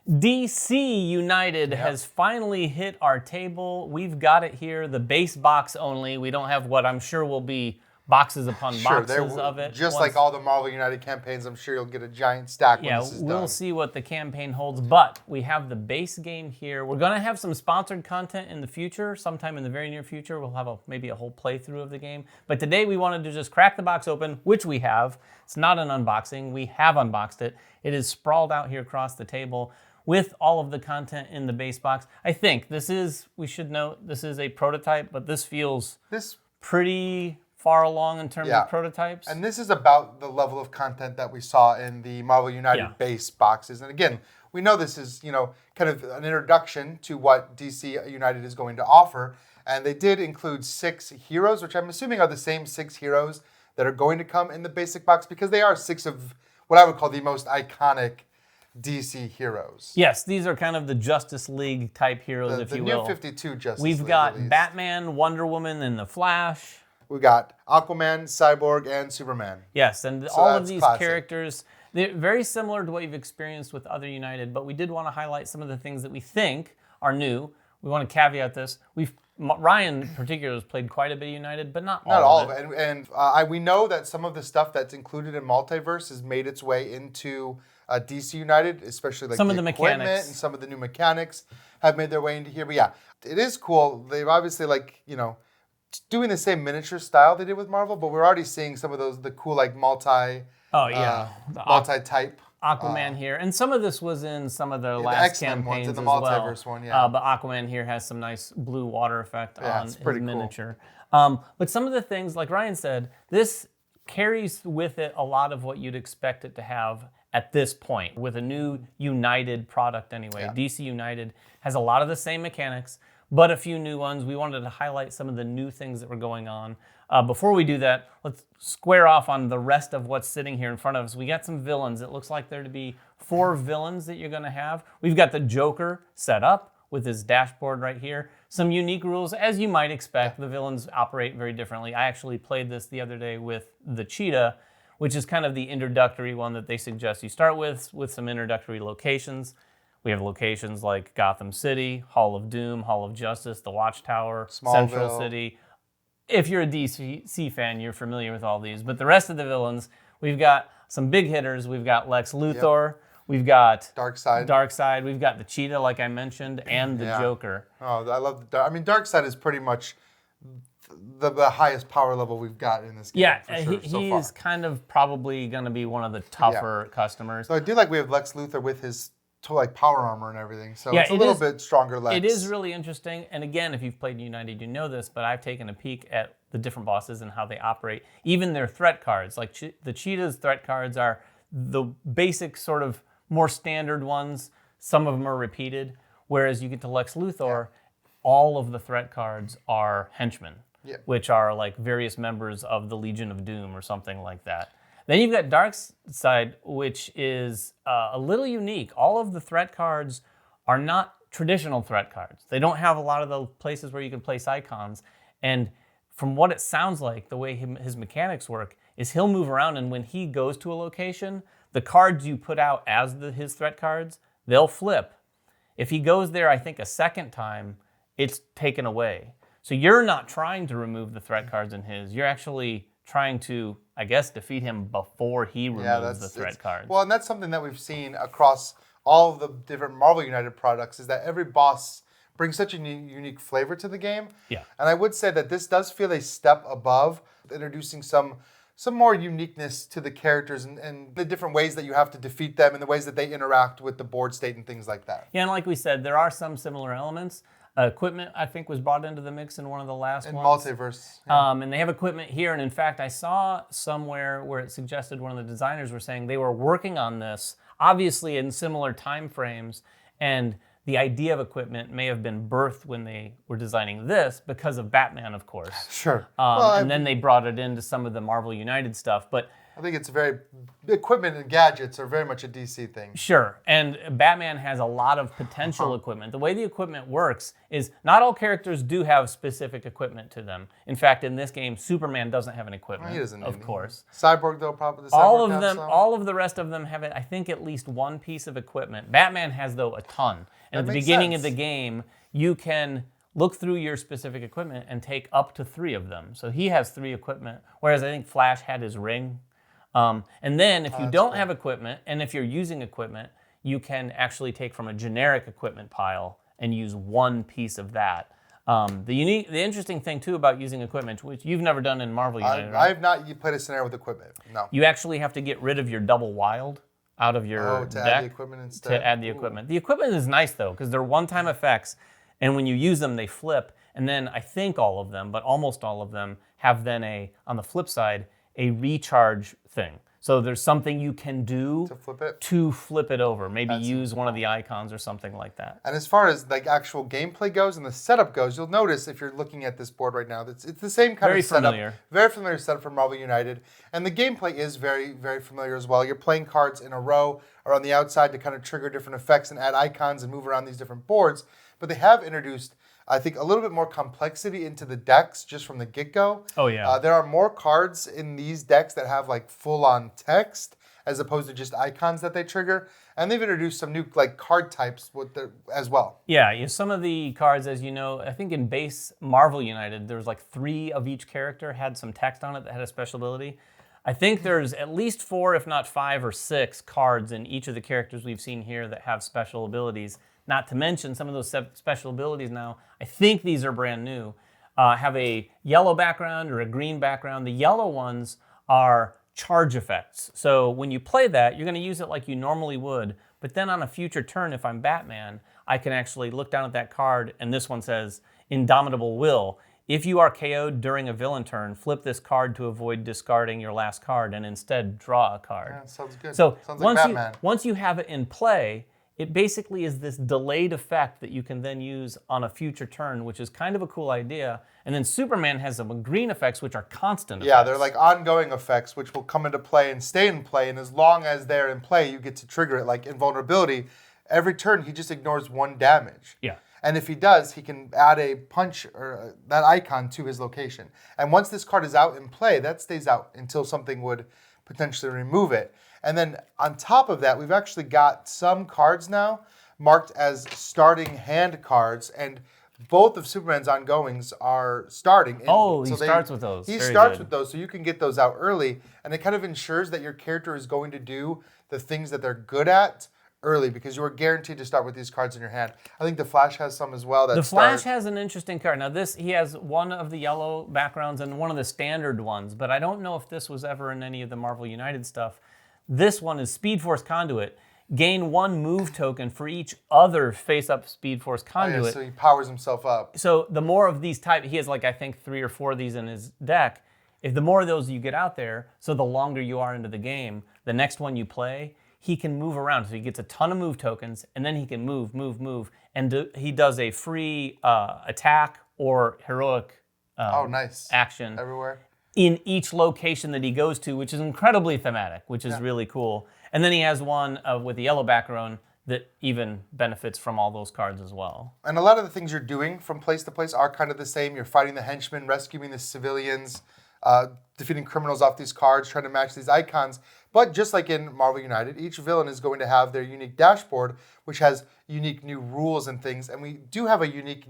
DC United has finally hit our table. We've got it here, the base box only. We don't have what I'm sure will be boxes upon boxes of it. Just like all the Marvel United campaigns, I'm sure you'll get a giant stack when this is done. We'll see what the campaign holds, but we have the base game here. We're going to have some sponsored content in the future. Sometime in the very near future, we'll have maybe a whole playthrough of the game. But today we wanted to just crack the box open, which we have. It's not an unboxing. We have unboxed it. It is sprawled out here across the table with all of the content in the base box. I think we should note, this is a prototype, but this feels pretty far along in terms of prototypes. And this is about the level of content that we saw in the Marvel United base boxes. And again, we know this is, kind of an introduction to what DC United is going to offer. And they did include 6 heroes, which I'm assuming are the same 6 heroes that are going to come in the basic box, because they are 6 of what I would call the most iconic DC heroes. Yes, these are kind of the Justice League type heroes, if you will. The new 52 Justice We've League. got Batman, Wonder Woman, and the Flash. We got Aquaman, Cyborg, and Superman. Yes, and all of these characters, they're very similar to what you've experienced with other United, but we did want to highlight some of the things that we think are new. We want to caveat this. Ryan in particular has played quite a bit of United, but not all of it. And we know that some of the stuff that's included in Multiverse has made its way into DC United, especially like some the of the equipment mechanics and some of the new mechanics have made their way into here. But yeah, it is cool. They've obviously doing the same miniature style they did with Marvel, but we're already seeing some of the cool multi-type Aquaman here, and some of this was in some of the last campaigns in the as Multiverse well. one, But Aquaman here has some nice blue water effect on his miniature. Cool. But some of the things, like Ryan said, this carries with it a lot of what you'd expect it to have at this point with a new United product anyway. Yeah. DC United has a lot of the same mechanics, but a few new ones. We wanted to highlight some of the new things that were going on. Before we do that, let's square off on the rest of what's sitting here in front of us. We got some villains. It looks like there to be 4 villains that you're going to have. We've got the Joker set up with his dashboard right here. Some unique rules, as you might expect. The villains operate very differently. I actually played this the other day with the Cheetah, which is kind of the introductory one that they suggest you start with some introductory locations. We have locations like Gotham City, Hall of Doom, Hall of Justice, the Watchtower, Central City. If you're a DC fan, you're familiar with all these. But the rest of the villains, we've got some big hitters. We've got Lex Luthor. We've got Darkseid. We've got the Cheetah, like I mentioned, and the Joker. Oh, I love the Darkseid is pretty much the highest power level we've got in this game. Yeah, for sure, he is kind of probably going to be one of the tougher customers. So I do like we have Lex Luthor with his power armor and everything. So it's a little bit stronger Lex. It is really interesting. And again, if you've played United, you know this, but I've taken a peek at the different bosses and how they operate. Even their threat cards, like the Cheetah's threat cards are the basic sort of more standard ones. Some of them are repeated. Whereas you get to Lex Luthor, all of the threat cards are henchmen, which are like various members of the Legion of Doom or something like that. Then you've got Darkseid, which is a little unique. All of the threat cards are not traditional threat cards. They don't have a lot of the places where you can place icons. And from what it sounds like, the way his mechanics work is he'll move around, and when he goes to a location, the cards you put out as his threat cards, they'll flip. If he goes there, I think, a second time, it's taken away. So you're not trying to remove the threat cards in his. You're actually trying to, I guess, defeat him before he removes the threat cards. Well, and that's something that we've seen across all of the different Marvel United products, is that every boss brings such a unique flavor to the game. Yeah. And I would say that this does feel a step above, introducing some more uniqueness to the characters and the different ways that you have to defeat them and the ways that they interact with the board state and things like that. Yeah, and like we said, there are some similar elements. Equipment, I think, was brought into the mix in one of the last ones. Multiverse. And they have equipment here. And in fact, I saw somewhere where it suggested one of the designers were saying they were working on this, obviously in similar time frames. And the idea of equipment may have been birthed when they were designing this because of Batman, of course. Sure. And then they brought it into some of the Marvel United stuff. But I think it's equipment and gadgets are very much a DC thing. Sure, and Batman has a lot of potential equipment. The way the equipment works is not all characters do have specific equipment to them. In fact, in this game, Superman doesn't have an equipment, He doesn't of course. Cyborg, though, probably the All Cyborg of them, some. all of the rest of them have, I think, at least one piece of equipment. Batman has, though, a ton. And at the beginning of the game, you can look through your specific equipment and take up to 3 of them. So he has 3 equipment, whereas I think Flash had his ring. And then if you don't have equipment, and if you're using equipment, you can actually take from a generic equipment pile and use one piece of that. The interesting thing too about using equipment, which you've never done in Marvel United, I have not played a scenario with equipment. No. You actually have to get rid of your double wild out of your to deck add the equipment instead. to add the equipment. The equipment is nice though, because they're one-time effects, and when you use them, they flip. And then I think all of them, but almost all of them, have then on the flip side, a recharge thing. So there's something you can do to flip it over. Maybe use one of the icons or something like that. And as far as like actual gameplay goes and the setup goes, you'll notice if you're looking at this board right now, it's the same kind of setup. Very familiar setup from Marvel United. And the gameplay is very, very familiar as well. You're playing cards in a row or on the outside to kind of trigger different effects and add icons and move around these different boards. But they have introduced, I think, a little bit more complexity into the decks just from the get-go. Oh, yeah. There are more cards in these decks that have like full-on text as opposed to just icons that they trigger. And they've introduced some new like card types as well. Yeah, some of the cards, as you know, I think in base Marvel United, there was like 3 of each character had some text on it that had a special ability. I think there's at least 4, if not 5 or 6 cards in each of the characters we've seen here that have special abilities. Not to mention some of those special abilities now, I think these are brand new, have a yellow background or a green background. The yellow ones are charge effects. So when you play that, you're going to use it like you normally would, but then on a future turn, if I'm Batman, I can actually look down at that card, and this one says, Indomitable Will. If you are KO'd during a villain turn, flip this card to avoid discarding your last card and instead draw a card. Yeah, sounds good. So sounds like Batman. Once you have it in play, it basically is this delayed effect that you can then use on a future turn, which is kind of a cool idea. And then Superman has some green effects, which are constant effects. Yeah, they're like ongoing effects, which will come into play and stay in play. And as long as they're in play, you get to trigger it. Like invulnerability, every turn he just ignores 1 damage. Yeah. And if he does, he can add a punch or that icon to his location. And once this card is out in play, that stays out until something would potentially remove it. And then on top of that, we've actually got some cards now marked as starting hand cards, and both of Superman's ongoings are starting. He starts with those. He starts with those, so you can get those out early, and it kind of ensures that your character is going to do the things that they're good at early, because you are guaranteed to start with these cards in your hand. I think the Flash has some as well. The Flash has an interesting card. Now he has one of the yellow backgrounds and one of the standard ones, but I don't know if this was ever in any of the Marvel United stuff. This one is Speed Force Conduit. Gain 1 move token for each other face-up Speed Force Conduit. Oh, yeah, so he powers himself up. So the more of these he has like I think 3 or 4 of these in his deck. If the more of those you get out there, so the longer you are into the game, the next one you play, he can move around. So he gets a ton of move tokens, and then he can move, and he does a free attack or heroic nice action everywhere in each location that he goes to, which is incredibly thematic, which is really cool. And then he has one with the yellow background that even benefits from all those cards as well. And a lot of the things you're doing from place to place are kind of the same. You're fighting the henchmen, rescuing the civilians, defeating criminals off these cards, trying to match these icons. But just like in Marvel United, each villain is going to have their unique dashboard, which has unique new rules and things. And we do have a unique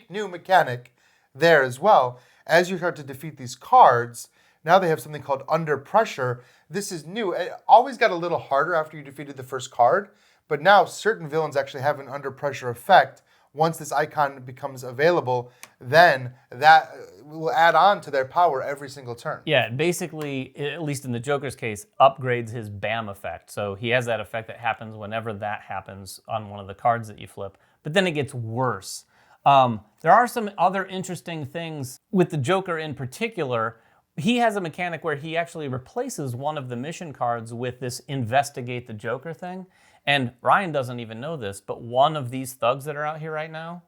new mechanic there as well. As you start to defeat these cards, now they have something called Under Pressure. This is new. It always got a little harder after you defeated the first card, but now certain villains actually have an Under Pressure effect. Once this icon becomes available, then that will add on to their power every single turn. Yeah, basically, at least in the Joker's case, upgrades his BAM effect. So he has that effect that happens whenever that happens on one of the cards that you flip. But then it gets worse. There are some other interesting things with the Joker in particular. He has a mechanic where he actually replaces one of the mission cards with this Investigate the Joker thing. And Ryan doesn't even know this, but one of these thugs that are out here right now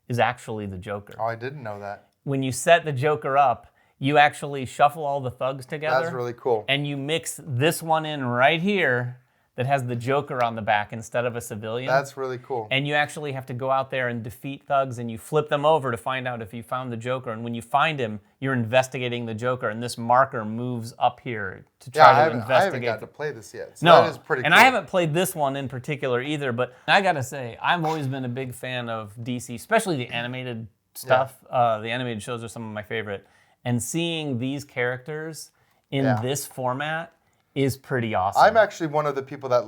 is actually the Joker. Oh, I didn't know that. When you set the Joker up, you actually shuffle all the thugs together. That's really cool. And you mix this one in right here that has the Joker on the back instead of a civilian. That's really cool. And you actually have to go out there and defeat thugs, and you flip them over to find out if you found the Joker. And when you find him, you're investigating the Joker, and this marker moves up here to try to investigate. I haven't got to play this yet. So no, that is pretty cool. And I haven't played this one in particular either, but I gotta say, I've always been a big fan of DC, especially the animated stuff. The animated shows are some of my favorite. And seeing these characters in this format is pretty awesome. I'm actually one of the people that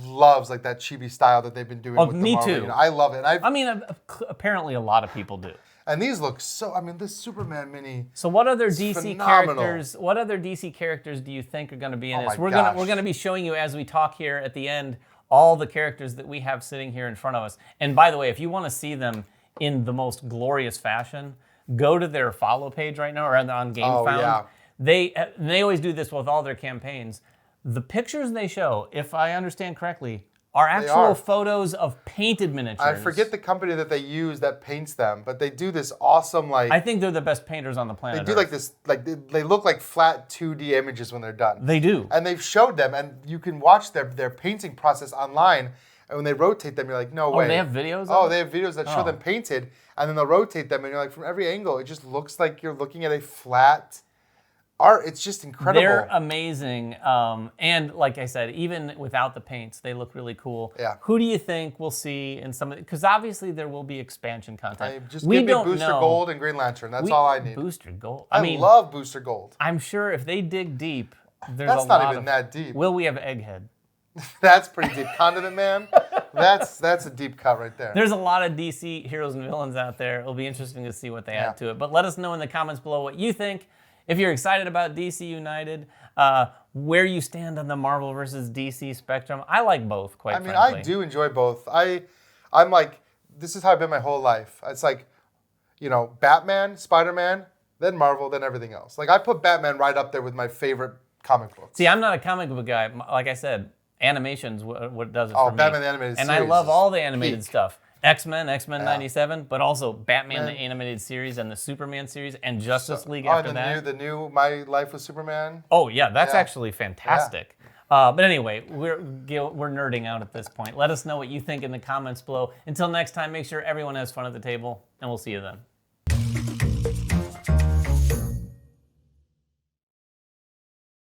loves like that chibi style that they've been doing with the Marvel. Too. You know, I love it. And apparently a lot of people do. And these look so. I mean, this Superman mini. So what other DC phenomenal. characters? What other DC characters do you think are going to be in this? We're gosh. gonna be showing you as we talk here at the end all the characters that we have sitting here in front of us. And by the way, if you want to see them in the most glorious fashion, go to their follow page right now or on GameFound. Yeah. They always do this with all their campaigns. The pictures they show, if I understand correctly, are actual photos of painted miniatures. I forget the company that they use that paints them, but they do this awesome like. I think they're the best painters on the planet. They do like this, like they look like flat 2D images when they're done. They do. And they've showed them, and you can watch their painting process online. And when they rotate them, you're like, no way. Oh, they have videos? They have videos that show them painted, and then they'll rotate them, and you're like, from every angle, it just looks like you're looking at a flat art. It's just incredible. They're amazing. And like I said, even without the paints, they look really cool. Yeah. Who do you think we'll see in some of the, because obviously there will be expansion content. Just give me Booster Gold and Green Lantern. That's all I need. Booster Gold. I mean, love Booster Gold. I'm sure if they dig deep, there's That's a not lot even that deep. Will we have Egghead? That's pretty deep. Condiment Man, that's a deep cut right there. There's a lot of DC heroes and villains out there. It'll be interesting to see what they add to it. But let us know in the comments below what you think. If you're excited about DC United, where you stand on the Marvel versus DC spectrum. I like both, quite frankly. I do enjoy both. I'm like, this is how I've been my whole life. It's like, Batman, Spider-Man, then Marvel, then everything else. Like, I put Batman right up there with my favorite comic books. See, I'm not a comic book guy. Like I said, animation's what does it for me. Batman the Animated Series. And I love all the animated stuff. X-Men 97, but also Batman the Animated Series and the Superman series and Justice League after that. The new My Life with Superman. Oh yeah, that's actually fantastic. But anyway, we're nerding out at this point. Let us know what you think in the comments below. Until next time, make sure everyone has fun at the table, and we'll see you then.